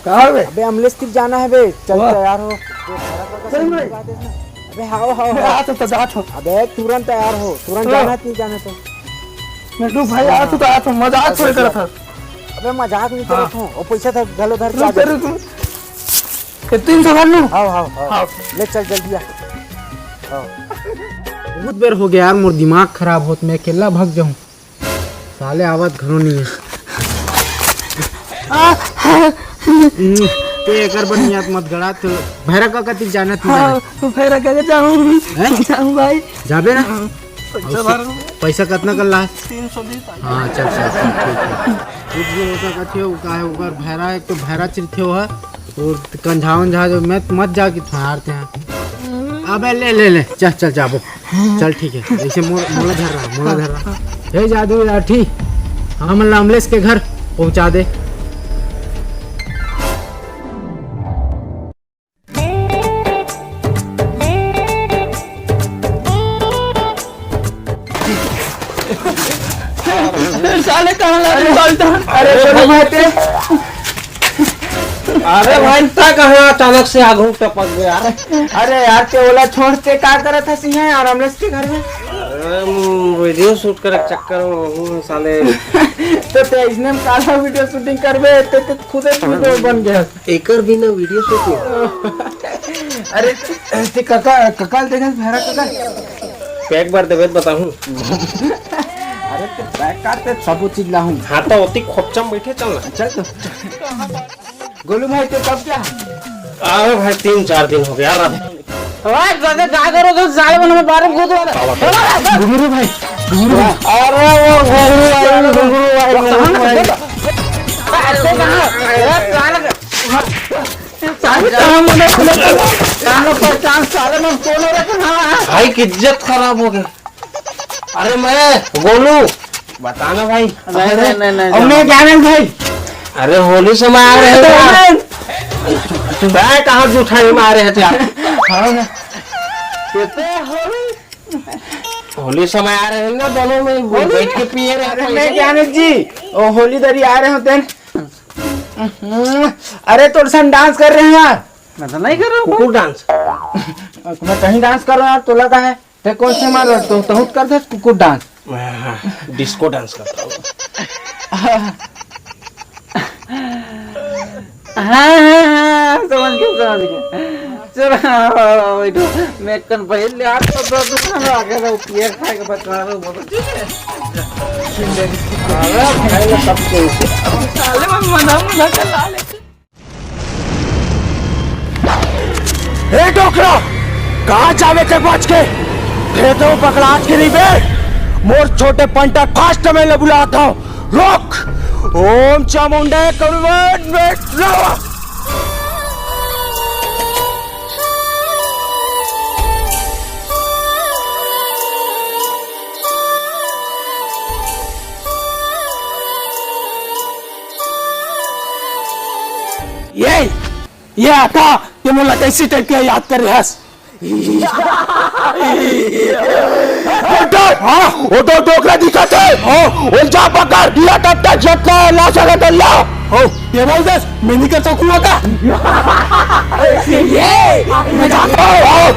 कहाँ बे? अबे अमलेश तिक जाना है बे, चल तैयार हो। अबे हाओ हाओ अबे तुरंत तैयार हो, तुरंत जाना है, जाने तो मिंटू भाई आ तो मजाक थोड़ी कर था। अबे मजाक नहीं कर रहा हूँ, और पैसा था गलो धर लो तेरे तू के 300 भर लूं। हाँ ले चल जल्दी आ। बहुत देर हो गया यार, मोर दिमाग खराब होत, मैं अकेला भाग जाऊं, साले आवत घरों नहीं है। ते एकर बनियात मत गड़ा, तो भैरा का कति जाना तू भैरा का जाऊं भाई, जाबे ना। पैसा कितना कर ला? 320। हाँ चल ठीक है। कुछ भी हो सकत है, का है ऊपर भैरा, एक तो भैरा चिरथे हो है, और कंझा जो मत जा कि हारते हैं। अबे ले चल जाबो, चल ठीक है। ऐसे मोला धर रहा हे जादू लाठी, हाँ मतलब अमलेश के घर पहुंचा दे। साले कहाँ ला? अरे भाई कहाँ अचानक से आगू टपक गया? अरे यार के ओला छोड़ते क्या करे था सिंह और अमलेश के घर में? वीडियो शूट करे चक्कर में साले तो ते इसने काला वीडियो शूटिंग करबे, ते खुद वीडियो बन गया। एकर भी ना वीडियो शूट। अरे ते ककाल देखल भैरा ककाल एक बार देवे बताऊं। अरे ते बैक काटते सब चीज लाऊं। हाँ तो ओती खोपचम बैठे चलना। चल तो गोलू भाई ते कब क्या? अरे भाई 3-4 दिन हो गया यार। ओए दादा क्या करो तो साले मन में बारे कूद वाला घुंगरू भाई। अरे वो घुंगरू भाई ऐसे कहां? साले में कौन रखा भाई की इज्जत खराब हो गई। अरे मैं गोलू बताना भाई। नहीं हमने क्या नहीं भाई। अरे होली समय आ रहे हैं, मैं कहाँ जुठाई में आ रहे थे आप? होली समय आ रहे हैं ना, दोनों में बैठ के पिए रहे। मैं ज्ञानक जी ओ होली दरी आ रहे होते हैं। अरे तो सन डांस कर रहे हैं यार। मैं तो नहीं कर रहा हूँ कुकुर डांस। मैं कहीं डांस कर रहा हूँ यार, तो लगा है ते कौन से मार रहा तो तहुत कर दे कुकुर डांस। डिस्को डांस करता हूँ। हाँ समझ गया। चलो बैठो, मैं कन पहले आप तो दुकान में आके तो पियर खा के बता रहा हूँ। अरे भाई लोग सब के साले में मना कर ला ले। हे डोकरा, कहाँ जावे के बच के? फिर तो पकड़ा के नहीं बे, मोर छोटे पंटर फास्ट में ले बुलाता हूँ। रोक, ओम चामुंडा करुण बेट लावा। ये आता ये मुला कैसी टाइप के याद कर रहा है? वो तो डोकरा दिखत है, वो जा पकड़ दिया तब तक जतला ला सके तो ला। ये बोल दे मैं नहीं करता कुआ का। ये मैं जाता हूँ।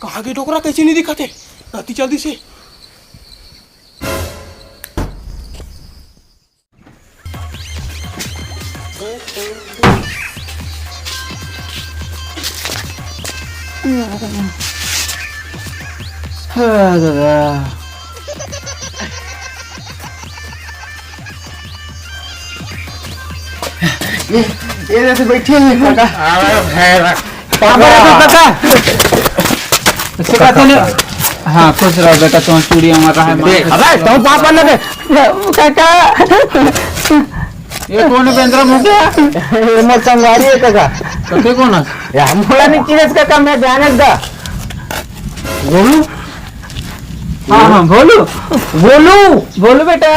कहाँ के डोकरा कैसे नहीं दिखाते? आती जल्दी से। ये जैसे बैठे हैं काका। हाँ खुश रहो बेटा, तुम चूड़ी हमारा है। अबे तुम पापा लगे काका ये कौन बेंद्रम हो गया? ये मत संगारी है काका। तो कौन है यार? मोला नहीं चीज काका, मैं जानत दा गोलू। हाँ बोलू बेटा।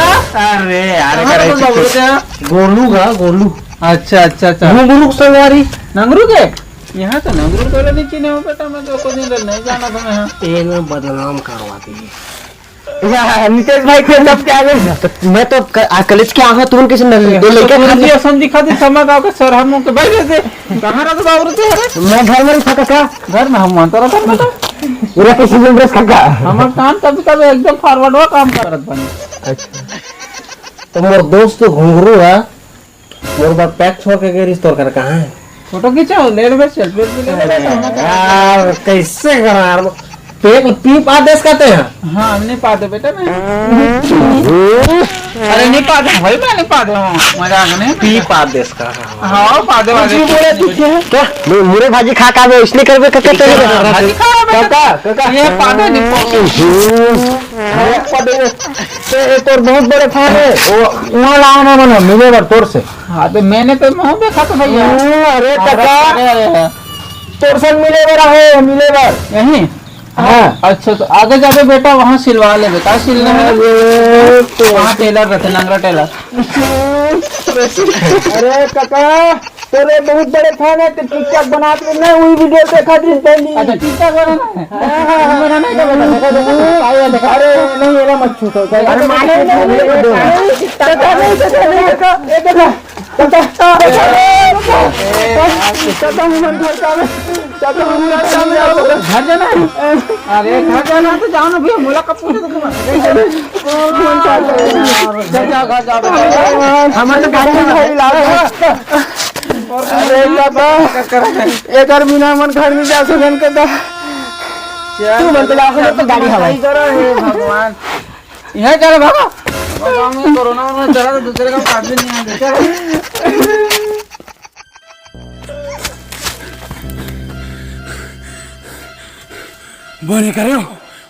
अरे यार गोलू का गोलू अच्छा अच्छा अच्छा घुंघरू सवारी नंगरू के यहाँ तो नंगरू को नहीं चिने हो बेटा, मैं तो दिन नहीं जाना था यहाँ। तेल में बदनाम करवा दिए नितेश भाई के सब क्या गए। मैं तो कॉलेज के आहा तुम किसी दो लड़के खाती असम दिखा दी समा गांव के सर हम के बैठे थे कहां रहा बाबू थे अरे मैं घर में था का घर में हम मानता रहा था पूरा किसी में ड्रेस का हमार काम कभी कभी एकदम फॉरवर्ड हुआ काम करत बनी। अच्छा तो मोर दोस्त तो घुंघरू है मोर बात पैक छोड़ के रिश्तोर कर कहां है फोटो खिंचाओ ले लो सेल्फी ले यार कैसे करा यार पीप आदेश कहते हैं। हाँ हम नहीं पाते बेटा मैं अरे नहीं पाते भाई मैं नहीं पाते हूँ मजाक नहीं पीप आदेश का हाँ पाते वाले बोले तू क्या मुरे भाजी खा का बे इसलिए करबे करते काका ये पाते नहीं तो एक और बहुत बड़े फैन है वो वहां लाना मना मिले बार तोर से। हाँ तो मैंने तो मुंह देखा तो भैया अरे काका तोर से मिले बार है मिले बार यहीं हाँ अच्छा तो आगे जाके बेटा वहाँ सिलवा ले बेटा सिलने में तो वहाँ टेलर रहते नंगरा टेलर। अरे काका तेरे बहुत बड़े फैन है टिकटॉक बनाते ना वही वीडियो देखा थी पहली। अच्छा टिकटॉक बनाना है देखा अरे नहीं मेरा मत छूटो अरे माने घर जाना है अरे घर जाना है तो जाओ ना भैया मुलाकात पूछो तो हमारे एक और बिना मन घर में जा सुन के तू मन तो गाड़ी हवाई भगवान यहाँ चलो भागो कोरोना में चला तो दूसरे का काट भी नहीं आएंगे चलो बोले करे हो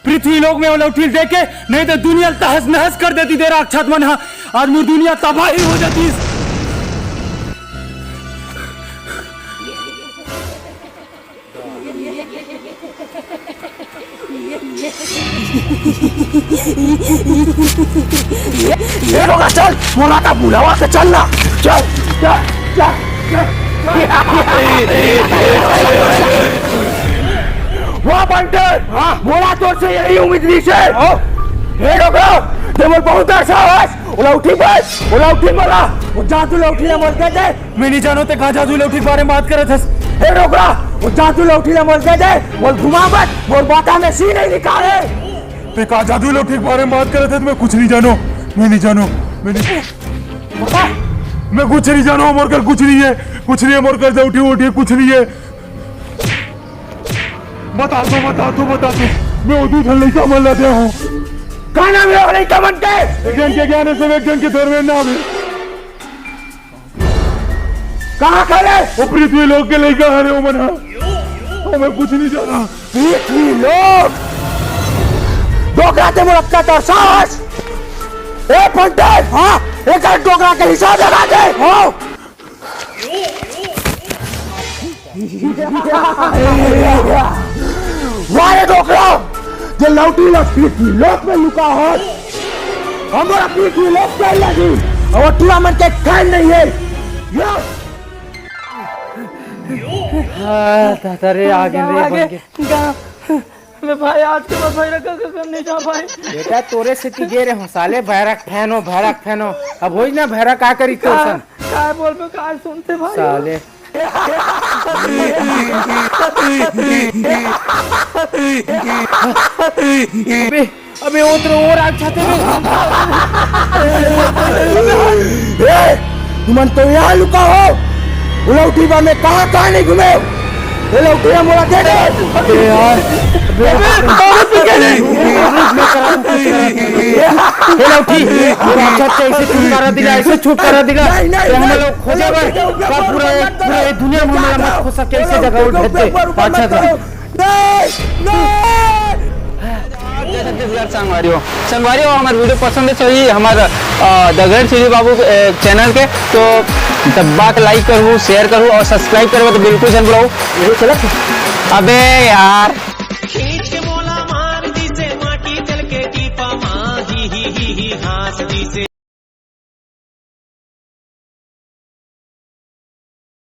पृथ्वी लोक में लौटी देखे नहीं तो दुनिया तहस नहस कर देती तेरा अक्षत मन आज मुझ दुनिया तबाही हो जाती। ये लोग चल मोला का बुलावा से चलना चल चल चल वाह बंटर मोला तोर से यही उम्मीद थी से हे डोगरा ते मोर बहुत अच्छा है ओला उठी बस ओला उठी मोला वो जादू लौठी ले मर गए थे मैं नहीं जानो ते का जादू लौठी बारे में बात करे थे हे डोगरा वो जादू लौठी ले मर गए थे मोर घुमा मत मोर बाता में सी नहीं निकाले ते का जादू लौठी के बारे में बात करे थे मैं कुछ नहीं जानो मैं नहीं जानो मैं कुछ नहीं जानो मोर कर कुछ नहीं है मोर कर उठी उठी कुछ नहीं है बता दो मैं उदू धन लड़का मन लेते हूँ खाना में और लड़का मन के एक जन के ज्ञान से एक जन के दरवेन नाम है कहाँ खड़े वो पृथ्वी लोग के लड़का है वो मना तो मैं कुछ नहीं जाना पृथ्वी लोग डोगरा ते मुरक्का तो साहस ए पंडित हाँ एक डोगरा के हिसाब लगा दे हो वारे डोकरा जो लौटी पृथ्वी लोक में लुका हो हमारा पृथ्वी लोक चल लगी और टूरा मन के खैर नहीं है रे आगे मैं भाई आज के बाद भाई रखा नहीं जा भाई बेटा तोरे से गे रे हो साले भैरक फैन हो अब होई ना भैरक का करी तो सन काय बोल पे काय सुनते भाई साले अबे उधर और आग छाते तुमन तो यहाँ लुका हो उलौठी बा में कहाँ नहीं घूमे उलौठी मोला दे दे अबे यार ऐसे छुटकारा दिला हम लोग खोजे पूरा दुनिया में हमारा मत खो सके ऐसे जगह उठ भेज अच्छा संगवारी हो हमारे वीडियो पसंद है सही हमारा दगड़ श्री बाबू चैनल के तो दब्बा के लाइक करूँ शेयर करूँ और सब्सक्राइब करूँ तो बिल्कुल जन बुलाओ अबे यार खींच के मोला मार दी से माटी चल के टीपा माँ ही हास दी से